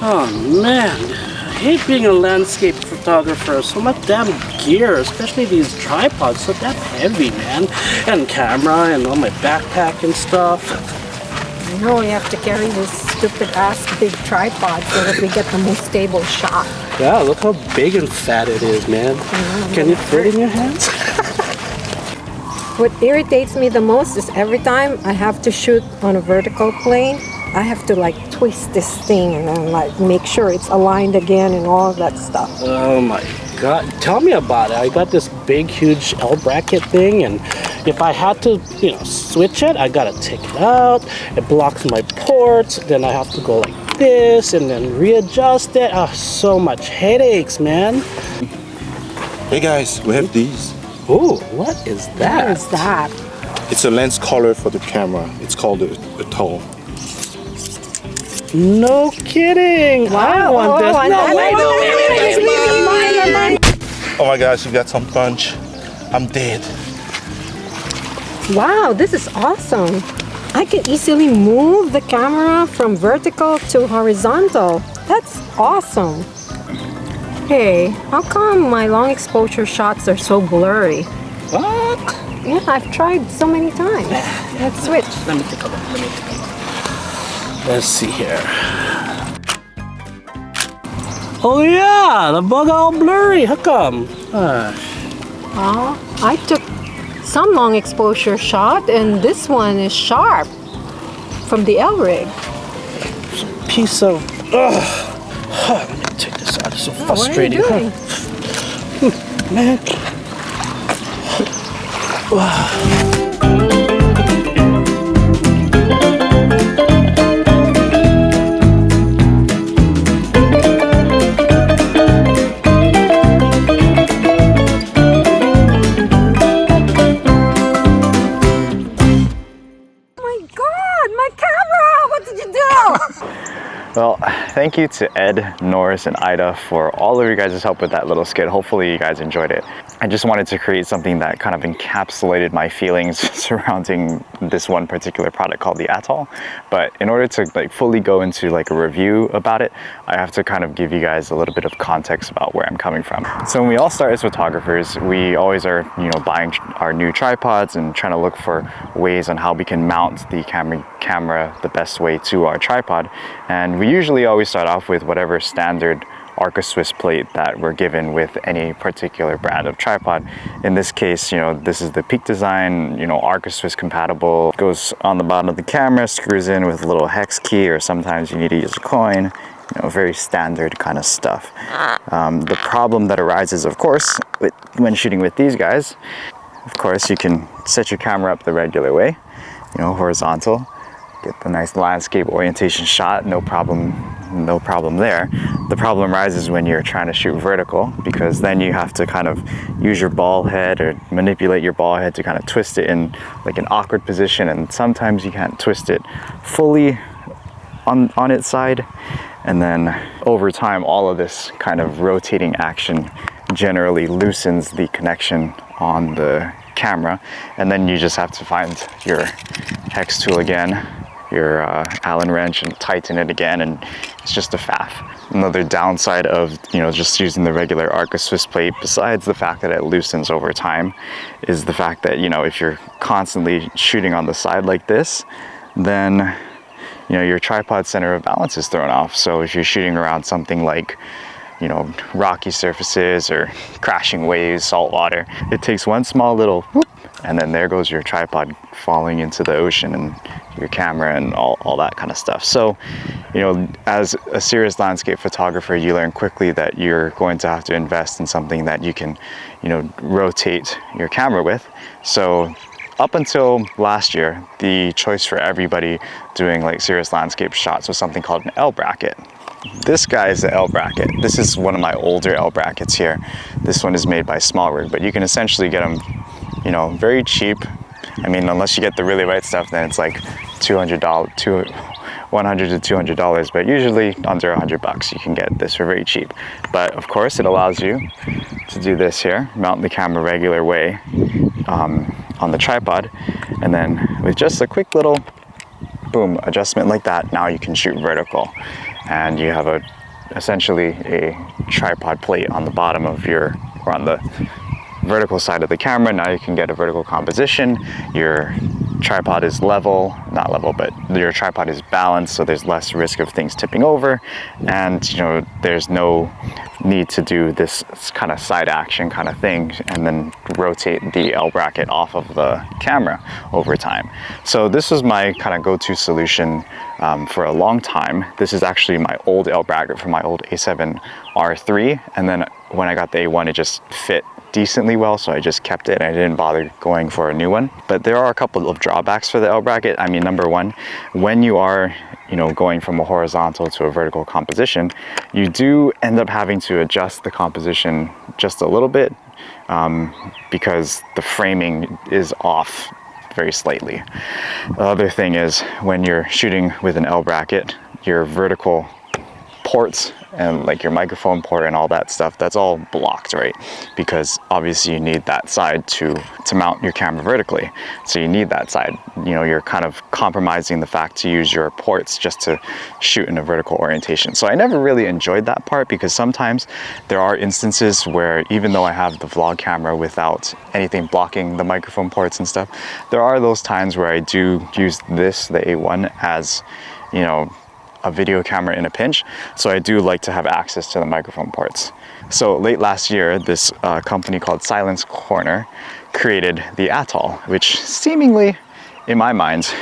Oh man, I hate being a landscape photographer. So much damn gear, especially these tripods, so damn heavy, man. And camera and all my backpack and stuff. I know we have to carry this stupid ass big tripod so that we get the most stable shot. Yeah, look how big and fat it is, man. Can it fit in your hands? What irritates me the most is every time I have to shoot on a vertical plane, I have to like twist this thing and then like make sure it's aligned again and all of that stuff. Oh my god, tell me about it. I got this big huge L bracket thing, and if I had to, switch it, I gotta take it out. It blocks my ports, then I have to go like this and then readjust it. Oh, so much headaches, man. Hey guys, we have these. Ooh, what is that? What is that? It's a lens collar for the camera. It's called a Atoll. No kidding! I want this. Oh my gosh, you got some punch. I'm dead. Wow, this is awesome. I can easily move the camera from vertical to horizontal. That's awesome. Hey, how come my long exposure shots are so blurry? What? Yeah, I've tried so many times. Let's switch. Let me take a look. Let's see here. Oh yeah, the bug all blurry. How come? I took some long exposure shot and this one is sharp from the L-rig. Piece of... let me take this out. It's so frustrating. What are you doing? Man. Well, thank you to Ed, Norris, and Ida for all of your guys' help with that little skit. Hopefully you guys enjoyed it. I just wanted to create something that kind of encapsulated my feelings surrounding this one particular product called the Atoll. But in order to fully go into a review about it, I have to kind of give you guys a little bit of context about where I'm coming from. So when we all start as photographers, we always are, buying our new tripods and trying to look for ways on how we can mount the camera the best way to our tripod. And we usually always start off with whatever standard Arca Swiss plate that we're given with any particular brand of tripod. In this case, this is the Peak Design, Arca Swiss compatible. Goes on the bottom of the camera, screws in with a little hex key, or sometimes you need to use a coin. Very standard kind of stuff. The problem that arises, of course, when shooting with these guys, of course, you can set your camera up the regular way, horizontal. Get the nice landscape orientation shot, no problem there. The problem arises when you're trying to shoot vertical, because then you have to kind of use your ball head or manipulate your ball head to kind of twist it in an awkward position, and sometimes you can't twist it fully on its side. And then over time, all of this kind of rotating action generally loosens the connection on the camera, and then you just have to find your hex tool again, your Allen wrench, and tighten it again, and it's just a faff. Another downside of just using the regular Arca Swiss plate, besides the fact that it loosens over time, is the fact that if you're constantly shooting on the side like this, then your tripod center of balance is thrown off. So if you're shooting around something like rocky surfaces or crashing waves, salt water, it takes one small little whoop, and then there goes your tripod falling into the ocean and your camera and all that kind of stuff. So, as a serious landscape photographer, you learn quickly that you're going to have to invest in something that you can, rotate your camera with. So up until last year, the choice for everybody doing serious landscape shots was something called an L bracket. This guy is the L bracket. This is one of my older L brackets here. This one is made by SmallRig, but you can essentially get them, very cheap. I mean, unless you get the really right stuff, then it's like $100 to $200, but usually under $100 you can get this for very cheap. But of course, it allows you to do this here, mount the camera regular way on the tripod, and then with just a quick little boom adjustment like that, now you can shoot vertical. and you have essentially a tripod plate on the bottom of or on the vertical side of the camera. Now you can get a vertical composition. Your tripod is level, not level, but your tripod is balanced, so there's less risk of things tipping over, and there's no need to do this kind of side action kind of thing and then rotate the L bracket off of the camera over time. So this was my kind of go-to solution for a long time. This is actually my old L bracket from my old A7R3, and then when I got the A1 it just fit decently well, so I just kept it and I didn't bother going for a new one. But there are a couple of drawbacks for the L bracket. I mean, number one, when you are going from a horizontal to a vertical composition, you do end up having to adjust the composition just a little bit because the framing is off very slightly. The other thing is, when you're shooting with an L bracket, your vertical ports and like your microphone port and all that stuff, that's all blocked, right? Because obviously you need that side to mount your camera vertically. So you need that side. You're kind of compromising the fact to use your ports just to shoot in a vertical orientation. So I never really enjoyed that part, because sometimes there are instances where even though I have the vlog camera without anything blocking the microphone ports and stuff, there are those times where I do use the A1 as, a video camera in a pinch. So I do like to have access to the microphone ports. So late last year, this company called Silence Corner created the Atoll, which seemingly, in my mind,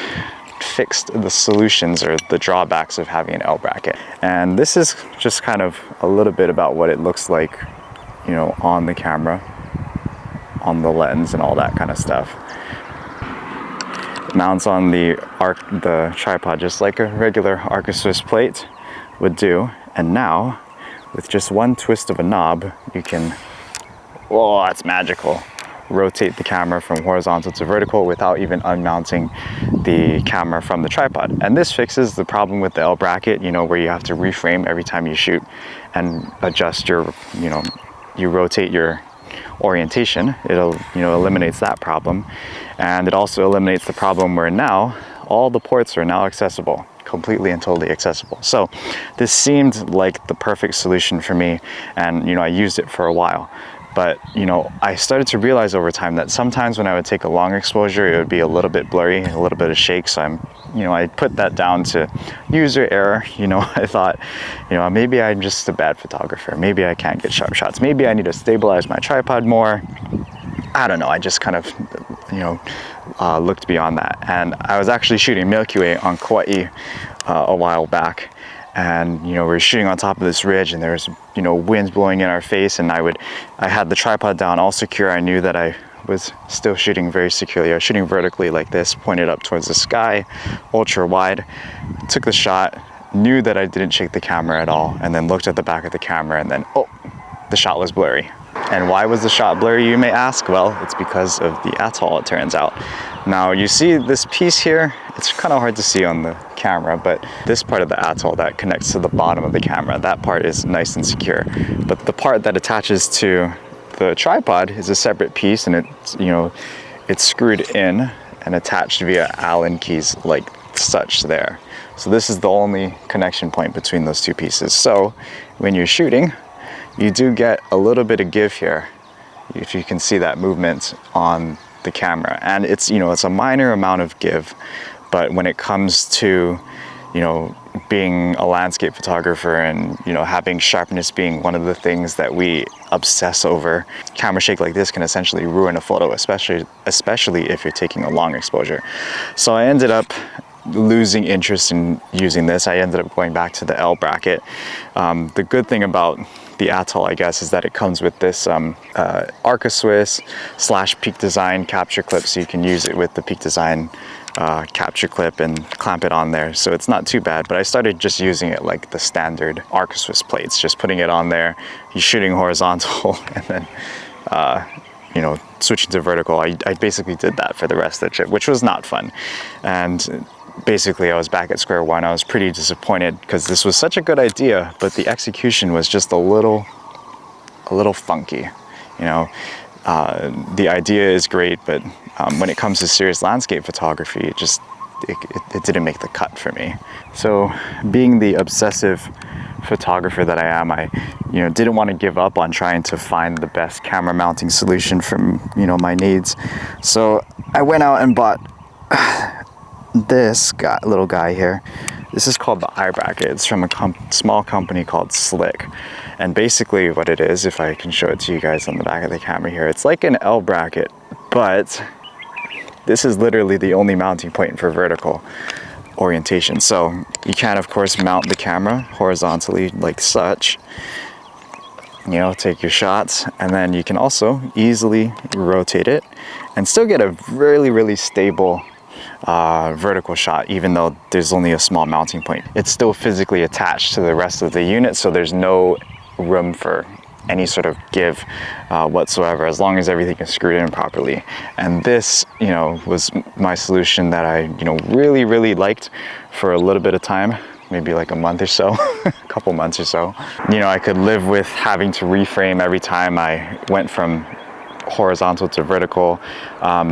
fixed the solutions or the drawbacks of having an L bracket. And this is just kind of a little bit about what it looks like, on the camera, on the lens and all that kind of stuff. Mounts on the tripod just like a regular Arca Swiss plate would do. And now, with just one twist of a knob, you can, oh, that's magical, rotate the camera from horizontal to vertical without even unmounting the camera from the tripod. And this fixes the problem with the L bracket, where you have to reframe every time you shoot and adjust your, you rotate your orientation. It'll eliminates that problem, and it also eliminates the problem where now all the ports are now accessible, completely and totally accessible. So this seemed like the perfect solution for me, and I used it for a while. But I started to realize over time that sometimes when I would take a long exposure, it would be a little bit blurry, a little bit of shake. So I put that down to user error. I thought, maybe I'm just a bad photographer. Maybe I can't get sharp shots. Maybe I need to stabilize my tripod more. I don't know. I just kind of, looked beyond that. And I was actually shooting Milky Way on Kauai a while back. And we were shooting on top of this ridge, and there was winds blowing in our face, and I had the tripod down all secure. I knew that I was still shooting very securely. I was shooting vertically like this, pointed up towards the sky, ultra wide. Took the shot, knew that I didn't shake the camera at all, and then looked at the back of the camera, and then the shot was blurry. And why was the shot blurry, you may ask? Well, it's because of the Atoll, it turns out. Now you see this piece here, it's kind of hard to see on the camera, but this part of the Atoll that connects to the bottom of the camera, that part is nice and secure. But the part that attaches to the tripod is a separate piece, and it's screwed in and attached via Allen keys like such there. So this is the only connection point between those two pieces. So when you're shooting, you do get a little bit of give here, if you can see that movement on the camera. And it's a minor amount of give, but when it comes to being a landscape photographer and having sharpness being one of the things that we obsess over, camera shake like this can essentially ruin a photo, especially if you're taking a long exposure. So I ended up losing interest in using this. I ended up going back to the L bracket. The good thing about the Atoll, I guess, is that it comes with this Arca Swiss / Peak Design capture clip, so you can use it with the Peak Design capture clip and clamp it on there. So it's not too bad, but I started just using it like the standard Arca Swiss plates, just putting it on there, you're shooting horizontal, and then switching to vertical. I basically did that for the rest of the trip, which was not fun. And basically I was back at square one. I was pretty disappointed because this was such a good idea, but the execution was just a little funky. The idea is great, but when it comes to serious landscape photography, it didn't make the cut for me. So being the obsessive photographer that I am, I didn't want to give up on trying to find the best camera mounting solution from my needs. So I went out and bought this little guy here. This is called the eye bracket. It's from a small company called Slick. And basically what it is, if I can show it to you guys on the back of the camera here, it's like an L bracket, but this is literally the only mounting point for vertical orientation. So you can of course mount the camera horizontally like such, take your shots, and then you can also easily rotate it and still get a really, really stable vertical shot, even though there's only a small mounting point. It's still physically attached to the rest of the unit, so there's no room for any sort of give whatsoever, as long as everything is screwed in properly. And this, was my solution that I, really, really liked for a little bit of time, maybe like a month or so, a couple months or so. I could live with having to reframe every time I went from horizontal to vertical.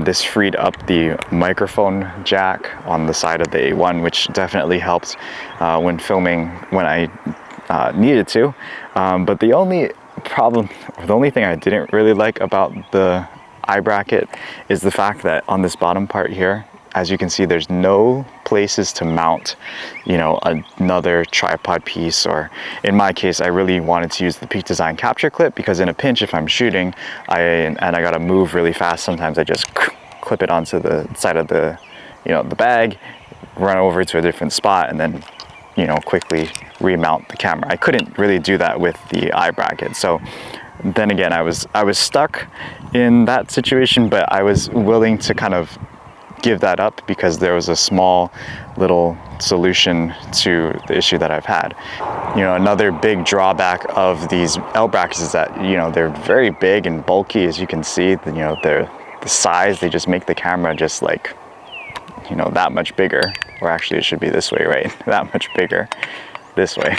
This freed up the microphone jack on the side of the A1, which definitely helped when filming when I needed to. But the only problem, or the only thing I didn't really like about the eye bracket is the fact that on this bottom part here, as you can see, there's no places to mount, another tripod piece, or in my case, I really wanted to use the Peak Design capture clip, because in a pinch, if I'm shooting, I gotta move really fast, sometimes I just clip it onto the side of the, the bag, run over to a different spot, and then, quickly remount the camera. I couldn't really do that with the eye bracket. So then again, I was stuck in that situation, but I was willing to kind of give that up because there was a small little solution to the issue that I've had. Another big drawback of these L brackets is that, they're very big and bulky, as you can see. The size, they just make the camera just like, that much bigger. Or actually it should be this way, right? That much bigger. This way.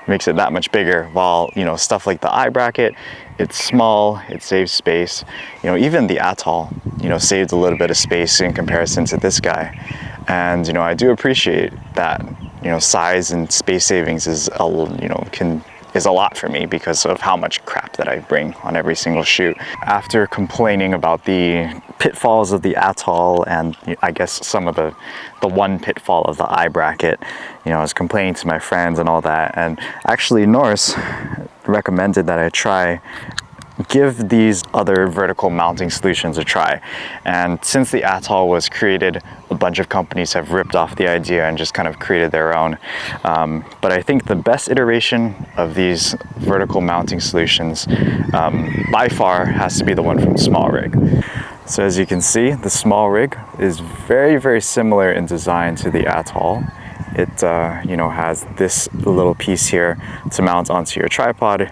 Makes it that much bigger, while stuff like the eye bracket, it's small, it saves space. Even the Atoll saved a little bit of space in comparison to this guy. And I do appreciate that size and space savings is a lot for me because of how much crap that I bring on every single shoot. After complaining about the pitfalls of the Atoll and I guess some of the one pitfall of the eye bracket, I was complaining to my friends and all that, and actually Norris recommended that I give these other vertical mounting solutions a try. And since the Atoll was created, a bunch of companies have ripped off the idea and just kind of created their own. But I think the best iteration of these vertical mounting solutions by far has to be the one from SmallRig. So as you can see, the SmallRig is very, very similar in design to the Atoll. It has this little piece here to mount onto your tripod.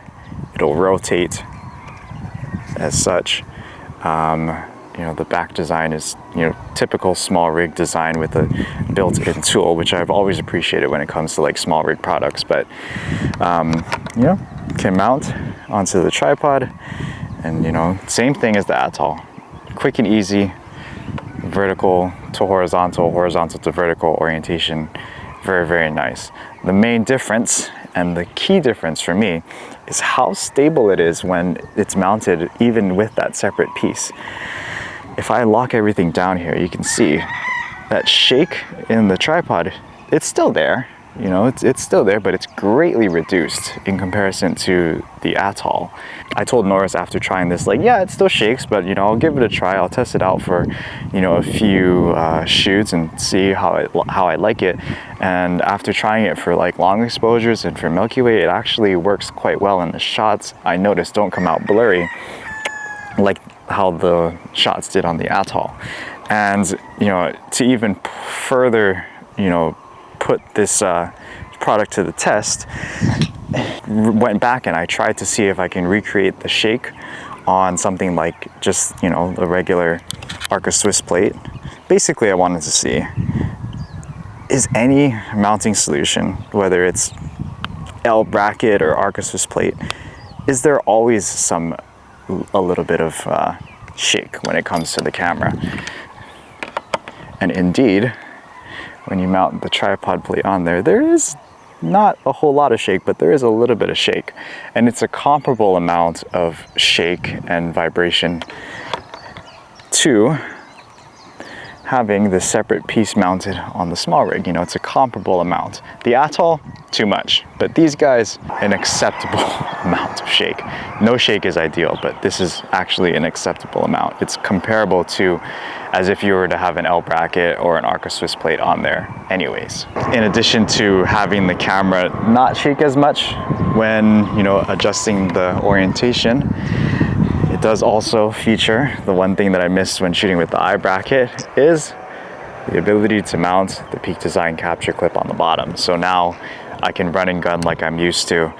It'll rotate as such. The back design is typical SmallRig design with a built-in tool, which I've always appreciated when it comes to like SmallRig products. But can mount onto the tripod, and same thing as the Atoll, quick and easy, vertical to horizontal, horizontal to vertical orientation. Very, very nice. The main difference, and the key difference for me, is how stable it is when it's mounted even with that separate piece. If I lock everything down here, you can see that shake in the tripod, it's still there. It's still there, but it's greatly reduced in comparison to the Atoll. I told Norris after trying this, like, yeah, it still shakes, but I'll give it a try. I'll test it out for a few shoots and see how I like it. And after trying it for like long exposures and for Milky Way, it actually works quite well. And the shots, I noticed, don't come out blurry like how the shots did on the Atoll. And to even further put this product to the test, went back and I tried to see if I can recreate the shake on something like just a regular Arca Swiss plate. Basically, I wanted to see, is any mounting solution, whether it's L bracket or Arca Swiss plate, is there always a little bit of shake when it comes to the camera? And indeed, when you mount the tripod plate on there, there is not a whole lot of shake, but there is a little bit of shake. And it's a comparable amount of shake and vibration to having the separate piece mounted on the SmallRig. You know, it's a comparable amount. The Atoll, too much, but these guys, an acceptable amount of shake. No shake is ideal, but this is actually an acceptable amount. It's comparable to as if you were to have an L bracket or an Arca Swiss plate on there anyways. In addition to having the camera not shake as much when, you know, adjusting the orientation, it does also feature the one thing that I missed when shooting with the eye bracket is the ability to mount the Peak Design capture clip on the bottom. So now I can run and gun like I'm used to.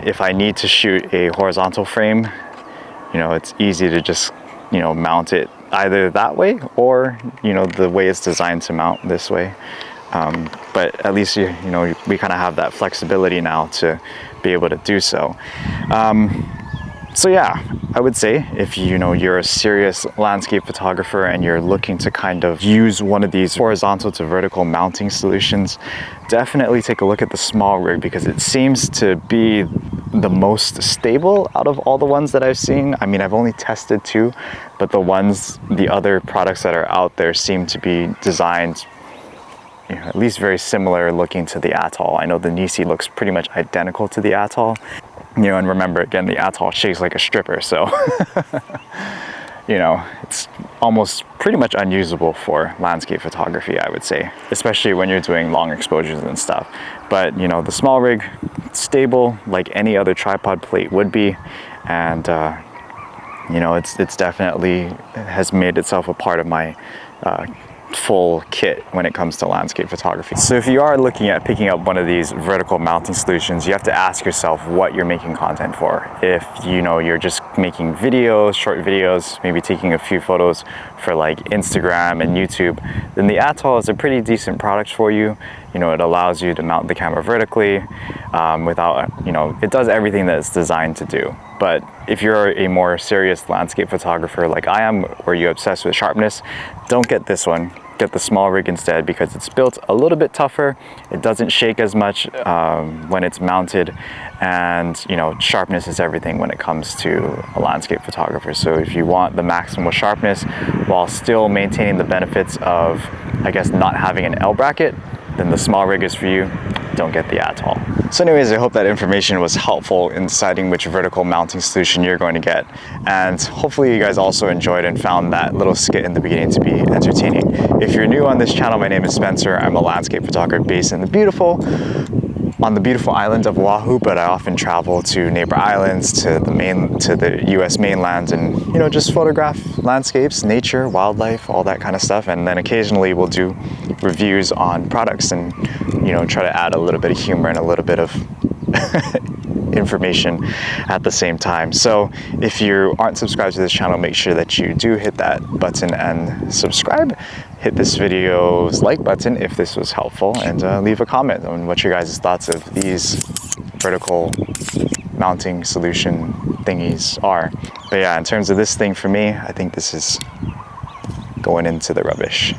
If I need to shoot a horizontal frame, you know, it's easy to just, you know, mount it either that way or, you know, the way it's designed to mount this way. But at least, you know, we kind of have that flexibility now to be able to do so. So yeah, I would say if you know you're a serious landscape photographer and you're looking to kind of use one of these horizontal to vertical mounting solutions, definitely take a look at the SmallRig because it seems to be the most stable out of all the ones that I've seen. I mean, I've only tested 2, but the other products that are out there seem to be designed, you know, at least very similar looking to the Atoll. I know the Nisi looks pretty much identical to the Atoll. You know, and remember again, the Atoll shakes like a stripper, so you know, it's almost pretty much unusable for landscape photography, I would say, especially when you're doing long exposures and stuff. But you know, the SmallRig, stable like any other tripod plate would be, and you know, it's definitely has made itself a part of my full kit when it comes to landscape photography. So if you are looking at picking up one of these vertical mounting solutions, you have to ask yourself what you're making content for. If you know you're just making videos, short videos, maybe taking a few photos for like Instagram and YouTube, then the Atoll is a pretty decent product for you. You know, it allows you to mount the camera vertically without, you know, it does everything that it's designed to do. But if you're a more serious landscape photographer like I am, where you're obsessed with sharpness, don't get this one. Get the SmallRig instead because it's built a little bit tougher. It doesn't shake as much when it's mounted, and you know, sharpness is everything when it comes to a landscape photographer. So if you want the maximal sharpness while still maintaining the benefits of, I guess, not having an L bracket, then the SmallRig is for you. Don't get the Atoll. So anyways, I hope that information was helpful in deciding which vertical mounting solution you're going to get. And hopefully you guys also enjoyed and found that little skit in the beginning to be entertaining. If you're new on this channel, my name is Spencer. I'm a landscape photographer based on the beautiful island of Oahu, but I often travel to neighbor islands, to the US mainland, and you know, just photograph landscapes, nature, wildlife, all that kind of stuff. And then occasionally we'll do reviews on products and, you know, try to add a little bit of humor and a little bit of information at the same time. So if you aren't subscribed to this channel, make sure that you do hit that button and subscribe. Hit this video's like button if this was helpful, and leave a comment on what your guys' thoughts of these vertical mounting solution thingies are. But yeah, in terms of this thing for me, I think this is going into the rubbish.